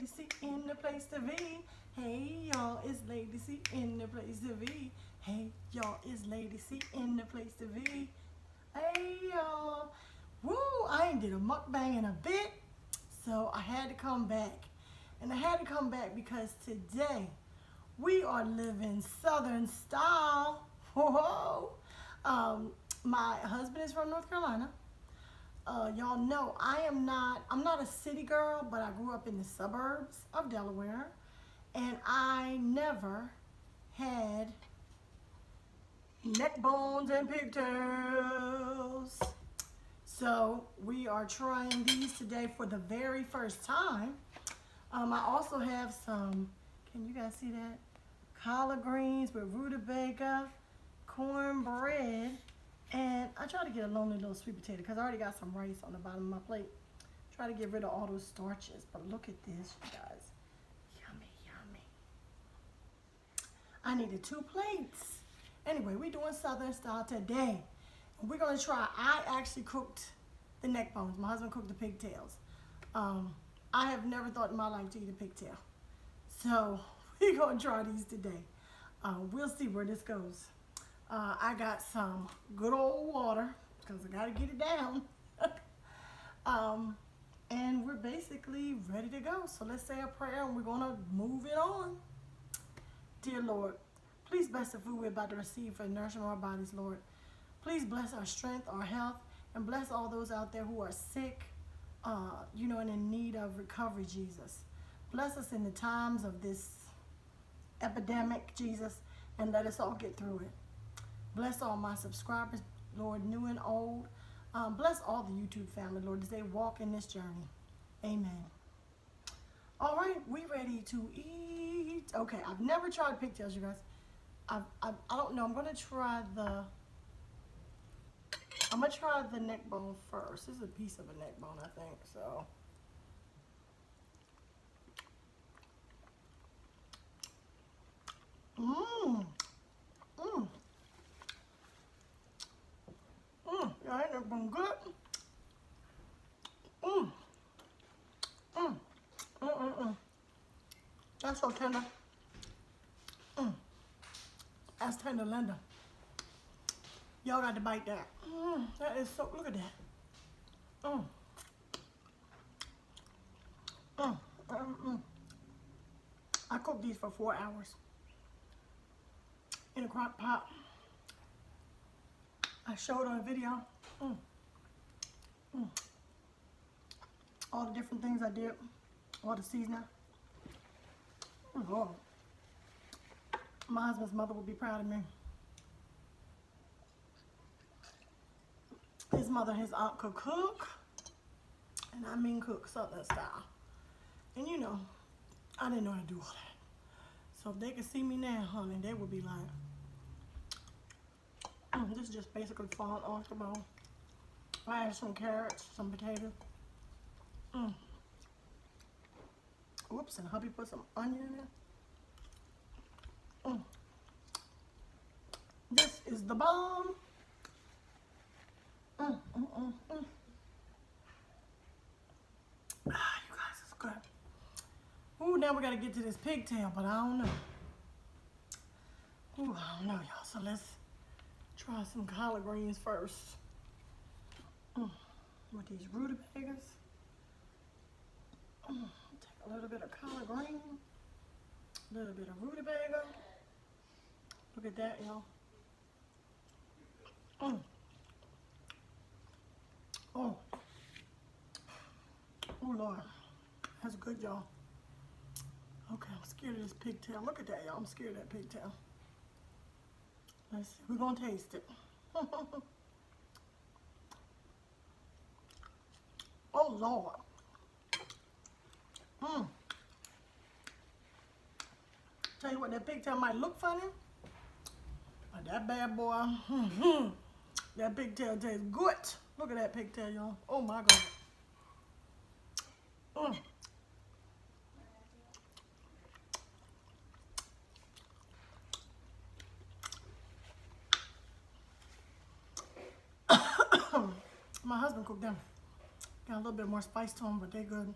Lady C in the place to be. Hey y'all, it's Lady C in the place to be. Hey y'all, it's Lady C in the place to be. Hey y'all. Woo, I ain't did a mukbang in a bit, so I had to come back. And I had to come back because today we are living Southern style. Whoa. My husband is from North Carolina. Y'all know I'm not a city girl, but I grew up in the suburbs of Delaware, and I never had neck bones and pigtails. So we are trying these today for the very first time. I also have some, can you guys see that? Collard greens with rutabaga, cornbread, and I try to get a lonely little sweet potato because I already got some rice on the bottom of my plate. Try to get rid of all those starches, but look at this, you guys. Yummy, yummy. I needed 2 plates. Anyway, we're doing Southern style today. We're gonna try, I actually cooked the neck bones. My husband cooked the pigtails. I have never thought in my life to eat a pigtail. So we're gonna try these today. We'll see where this goes. I got some good old water because I gotta get it down. And we're basically ready to go. So let's say a prayer and we're gonna move it on. Dear Lord, please bless the food we're about to receive for the nourishment of our bodies, Lord. Please bless our strength, our health, and bless all those out there who are sick, and in need of recovery, Jesus. Bless us in the times of this epidemic, Jesus, and let us all get through it. Bless all my subscribers, Lord, new and old. Bless all the YouTube family, Lord, as they walk in this journey. Amen. All right, we ready to eat. Okay, I've never tried pigtails, you guys. I don't know. I'm gonna try the neck bone first. This is a piece of a neck bone, I think. So. Yeah, ain't that been good? That's so tender. That's tender, Linda. Y'all got to bite that. That is so, look at that. I cooked these for 4 hours in a crock pot. I showed on a video all the different things I did, all the seasoning. Oh, my husband's mother will be proud of me. His mother and his aunt could cook, and I mean cook Southern style. And you know, I didn't know how to do all that. So if they could see me now, honey, they would be like, this is just basically falling off the bone. I added some carrots, some potatoes. Whoops, and hubby put some onion in there. This is the bomb. You guys, it's good. Ooh, now we gotta get to this pigtail, but I don't know. Ooh, I don't know, y'all. So let's try some collard greens first. With these rutabagas. Take a little bit of collard green, a little bit of rutabaga. Look at that, y'all. Oh, Lord, that's good, y'all. Okay, I'm scared of this pigtail. Look at that, y'all. I'm scared of that pigtail. Let's see. We're gonna taste it. Oh, Lord. Tell you what, that pigtail might look funny, but that bad boy, that pigtail tastes good. Look at that pigtail, y'all. Oh, my God. My husband cooked them. Got a little bit more spice to them, but they're good.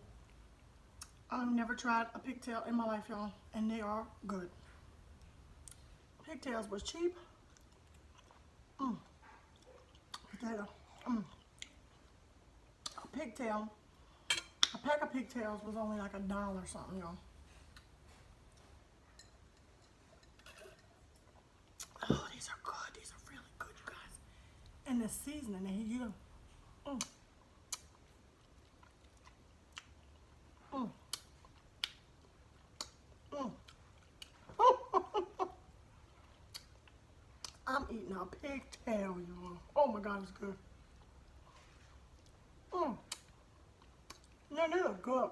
I've never tried a pigtail in my life, y'all, and they are good. Pigtails was cheap. Potato. A pigtail, a pack of pigtails was only like $1 or something, y'all. Oh, these are good. These are really good, you guys. And the seasoning, and you. I'm eating a pigtail, y'all. Oh my God, it's good. Yeah, they look good.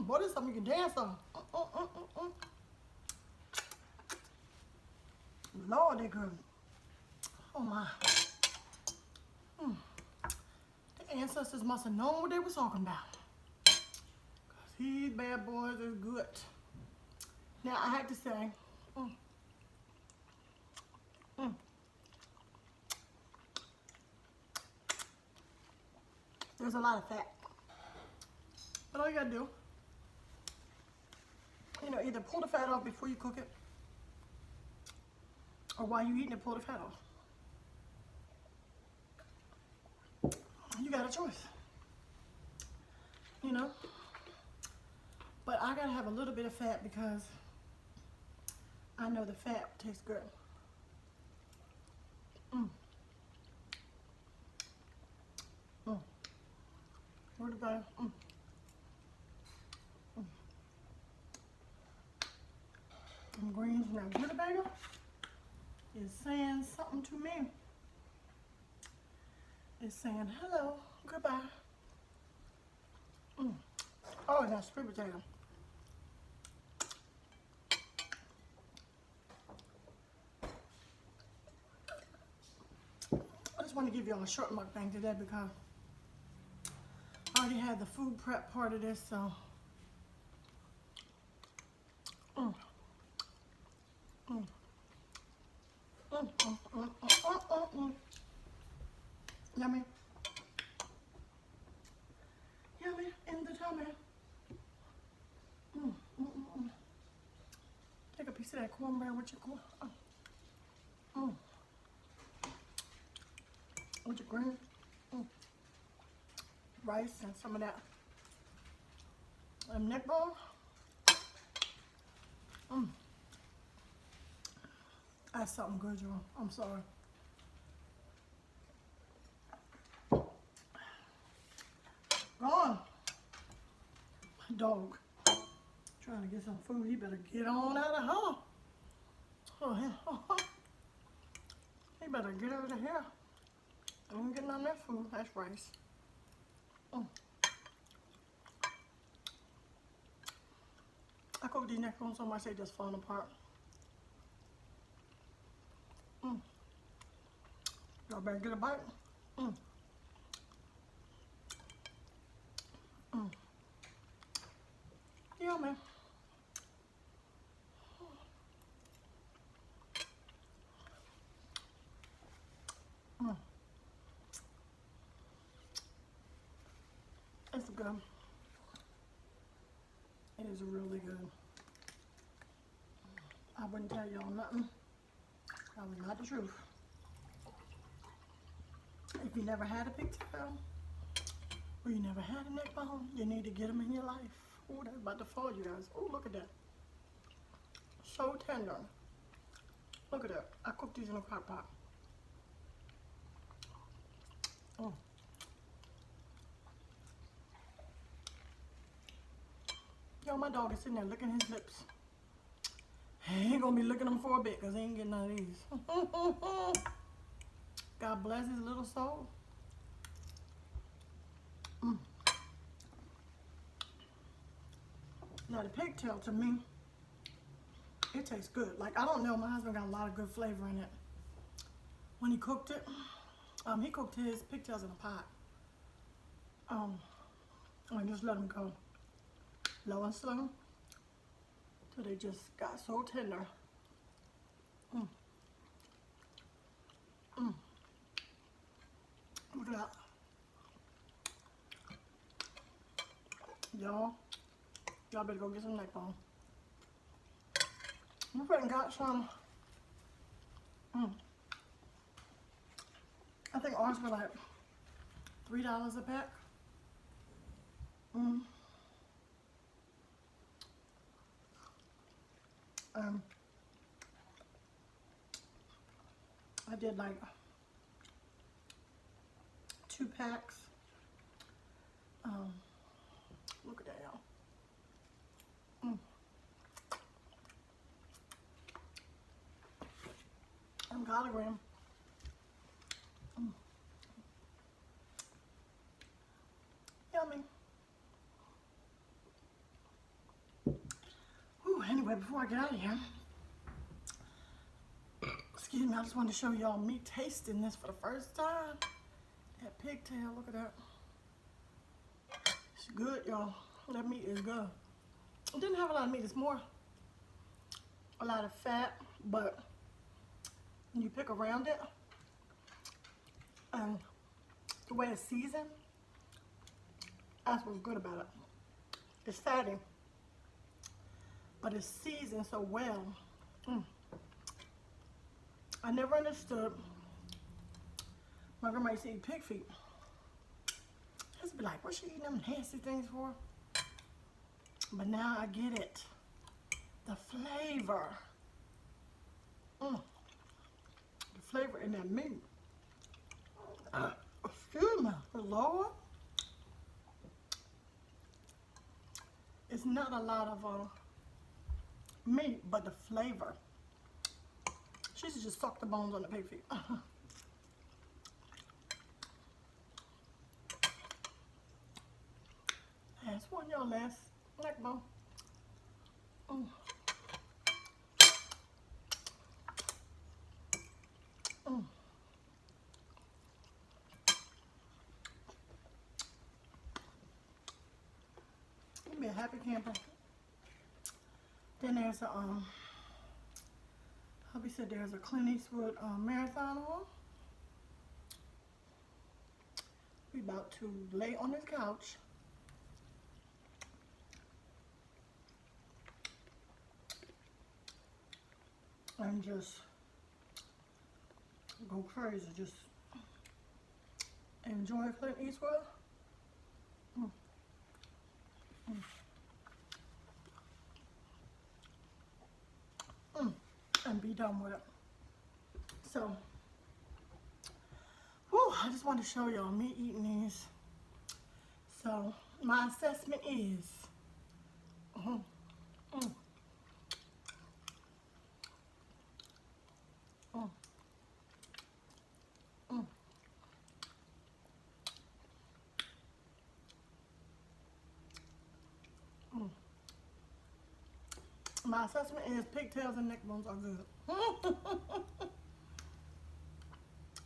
Boy, this is something you can dance on. Lord, they're good. Oh my. The ancestors must have known what they was talking about. Because these bad boys is good. Now, I had to say, there's a lot of fat. But all you gotta do, either pull the fat off before you cook it, or while you're eating it, pull the fat off. You got a choice. But I gotta have a little bit of fat because I know the fat tastes good. Where the bag? And greens now. Rutabaga is saying something to me. It's saying hello, goodbye. Oh, that's sweet potato. I just want to give y'all a short mukbang today because I already had the food prep part of this, so. Yummy. Yummy in the tummy. Take a piece of that cornbread with your corn. With your green rice and some of that neck bone. That's something good, y'all. I'm sorry. Gone. My dog trying to get some food. He better get on out of here. Oh, yeah. He better get out of here. I ain't getting on that food. That's rice. I cook these neck bones so much they just falling apart. Y'all better get a bite. Yeah, man. It's good. It is really good. I wouldn't tell y'all nothing. That was not the truth. If you never had a pigtail, or you never had a neck bone, you need to get them in your life. Oh, that's about to fall, you guys. Oh, look at that. So tender. Look at that. I cooked these in a crock pot. Yo, my dog is sitting there licking his lips. He ain't gonna be licking them for a bit because he ain't getting none of these. God bless his little soul. Now the pigtail, to me, it tastes good. Like, I don't know, my husband got a lot of good flavor in it. When he cooked it, he cooked his pigtails in a pot. And just let them go low and slow till they just got so tender. Look at that. Y'all better go get some neck bone. We went and got some. I think ours were like $3 a pack. I did like 2 packs. Look at that, y'all. I'm collard green. Yummy. Whew, anyway, before I get out of here, excuse me, I just wanted to show y'all me tasting this for the first time. That pigtail, look at that. It's good, y'all. That meat is good. It didn't have a lot of meat. It's more a lot of fat, but when you pick around it, and the way it's seasoned, that's what's good about it. It's fatty, but it's seasoned so well. I never understood. My grandma used to eat pig feet. I used to be like, what's she eating them nasty things for? But now I get it. The flavor. The flavor in that meat. Excuse me, Lord. It's not a lot of meat, but the flavor. She used to just suck the bones on the pig feet. Last one, y'all, last neck bone. Give me a happy camper. Then there's a hubby said there's a Clint Eastwood marathon on. We about to lay on this couch and just go crazy, just enjoy Clint Eastwood. And be done with it. So, I just want to show y'all me eating these. So, my assessment is, my assessment is pigtails and neck bones are good.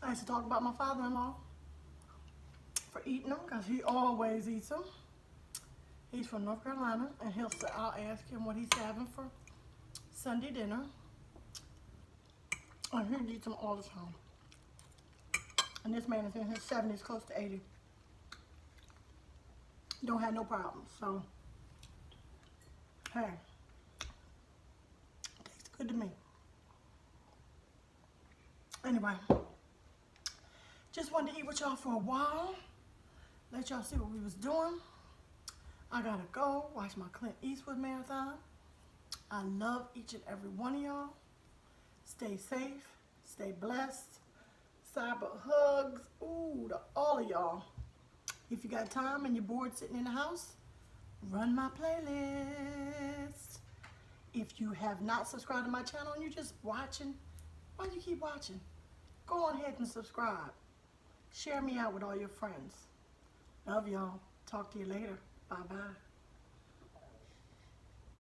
I used to talk about my father-in-law for eating them because he always eats them. He's from North Carolina, and I'll ask him what he's having for Sunday dinner. And he eats them all the time. And this man is in his 70s, close to 80. Don't have no problems. So, hey, tastes good to me. Anyway, just wanted to eat with y'all for a while. Let y'all see what we was doing. I gotta go watch my Clint Eastwood marathon. I love each and every one of y'all. Stay safe, stay blessed. Cyber hugs, to all of y'all. If you got time and you're bored sitting in the house, run my playlist. If you have not subscribed to my channel and you're just watching, why do you keep watching? Go on ahead and subscribe. Share me out with all your friends. Love y'all. Talk to you later. Bye-bye.